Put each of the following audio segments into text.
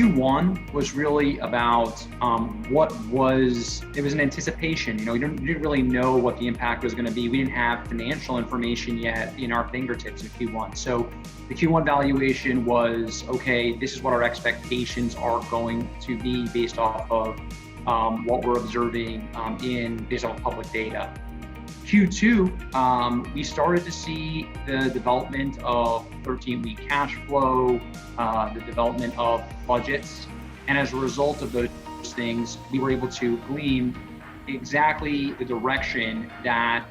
Q1 was really about it was an anticipation. We didn't really know what the impact was going to be. We didn't have financial information yet in our fingertips in Q1. So the Q1 valuation was, okay, this is what our expectations are going to be based off of what we're observing based on public data. Q2, we started to see the development of 13-week cash flow, the development of budgets. And as a result of those things, we were able to glean exactly the direction that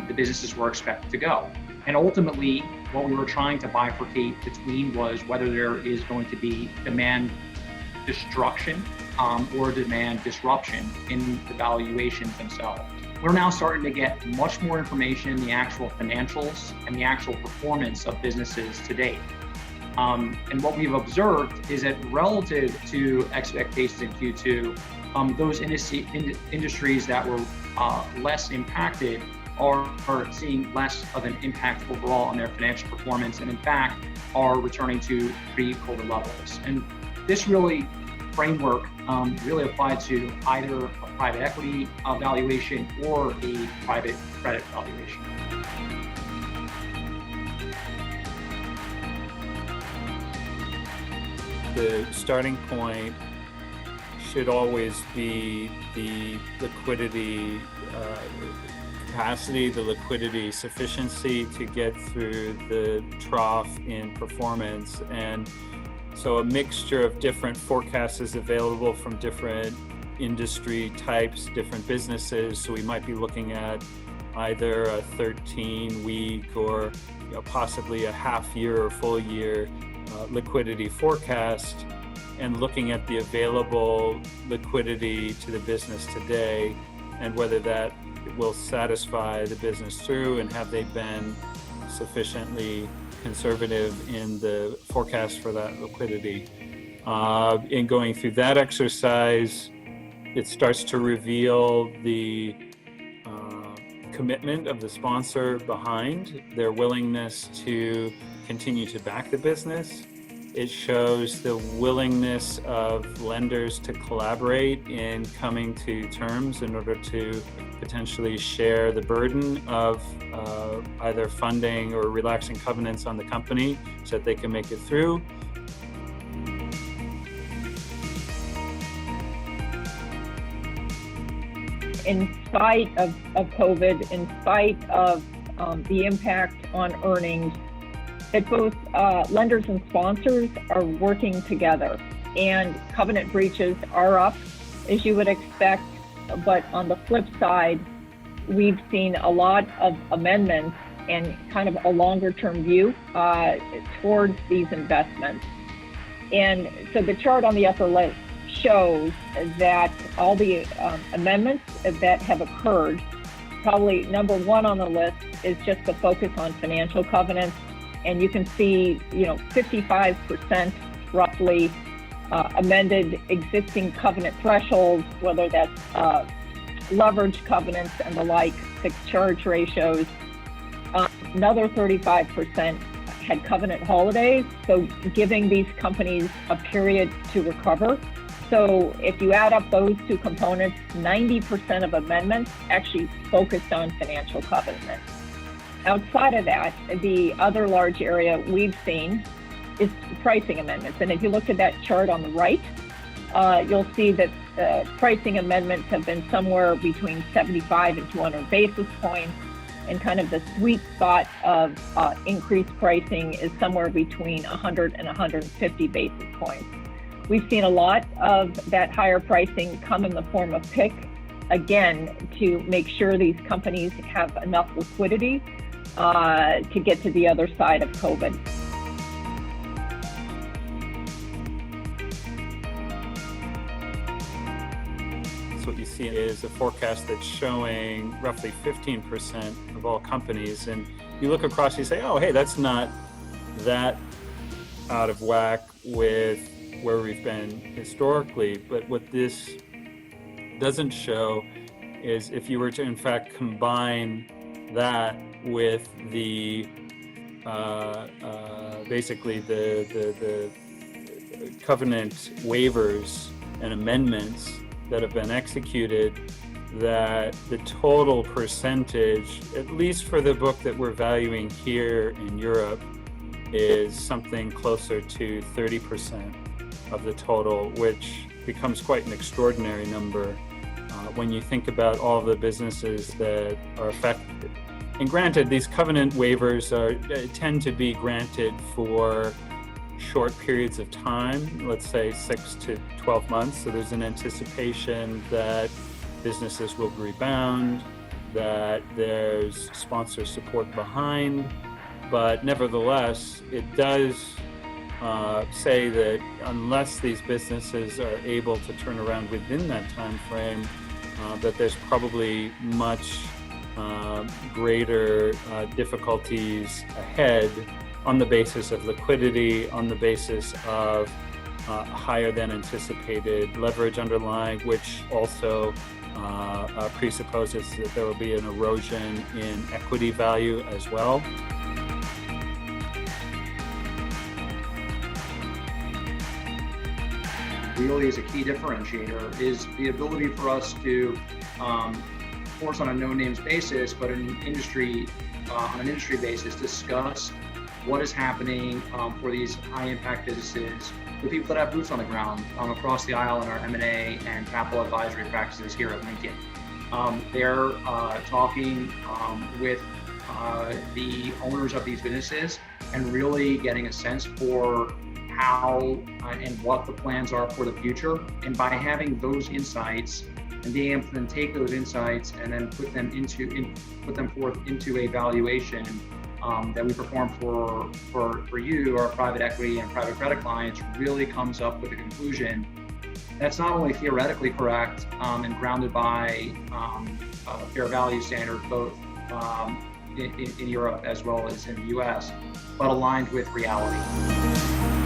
the businesses were expected to go. And ultimately, what we were trying to bifurcate between was whether there is going to be demand destruction or demand disruption in the valuations themselves. We're now starting to get much more information in the actual financials and the actual performance of businesses to date. And what we've observed is that relative to expectations in Q2, those industries that were less impacted are seeing less of an impact overall on their financial performance, and in fact are returning to pre-COVID levels. And this framework really applied to either a private equity valuation or a private credit valuation. The starting point should always be the liquidity capacity, the liquidity sufficiency to get through the trough in performance. And so a mixture of different forecasts is available from different industry types, different businesses. So we might be looking at either a 13-week or possibly a half year or full year liquidity forecast, and looking at the available liquidity to the business today and whether that will satisfy the business through, and have they been sufficiently conservative in the forecast for that liquidity. In going through that exercise, it starts to reveal the commitment of the sponsor behind their willingness to continue to back the business. It shows the willingness of lenders to collaborate in coming to terms in order to potentially share the burden of either funding or relaxing covenants on the company so that they can make it through. In spite of COVID, in spite of the impact on earnings, that both lenders and sponsors are working together, and covenant breaches are up, as you would expect. But on the flip side, we've seen a lot of amendments and kind of a longer term view towards these investments. And so the chart on the upper left shows that all the amendments that have occurred, probably number one on the list is just the focus on financial covenants. And you can see, 55% roughly amended existing covenant thresholds, whether that's leverage covenants and the like, fixed charge ratios. Another 35% had covenant holidays, so giving these companies a period to recover. So if you add up those two components, 90% of amendments actually focused on financial covenants. Outside of that, the other large area we've seen is pricing amendments. And if you look at that chart on the right, you'll see that pricing amendments have been somewhere between 75 and 200 basis points. And kind of the sweet spot of increased pricing is somewhere between 100 and 150 basis points. We've seen a lot of that higher pricing come in the form of PIK, again, to make sure these companies have enough liquidity to get to the other side of COVID. So what you see is a forecast that's showing roughly 15% of all companies. And you look across, you say, oh, hey, that's not that out of whack with where we've been historically. But what this doesn't show is if you were to, in fact, combine that with the basically the covenant waivers and amendments that have been executed, that the total percentage, at least for the book that we're valuing here in Europe, is something closer to 30% of the total, which becomes quite an extraordinary number when you think about all the businesses that are affected. And granted, these covenant waivers tend to be granted for short periods of time, let's say 6 to 12 months. So there's an anticipation that businesses will rebound, that there's sponsor support behind, but nevertheless, it does say that unless these businesses are able to turn around within that time frame, that there's probably much greater difficulties ahead on the basis of liquidity, on the basis of higher than anticipated leverage underlying, which also presupposes that there will be an erosion in equity value as well. Really is a key differentiator is the ability for us to, of course on a no names basis, but on an industry basis, discuss what is happening for these high impact businesses, the people that have boots on the ground across the aisle in our M&A and capital advisory practices here at Lincoln. They're talking with the owners of these businesses and really getting a sense for how and what the plans are for the future. And by having those insights and being able to then take those insights and then put them forth into a valuation that we perform for you, our private equity and private credit clients, really comes up with a conclusion that's not only theoretically correct and grounded by fair value standards, both in Europe as well as in the US, but aligned with reality.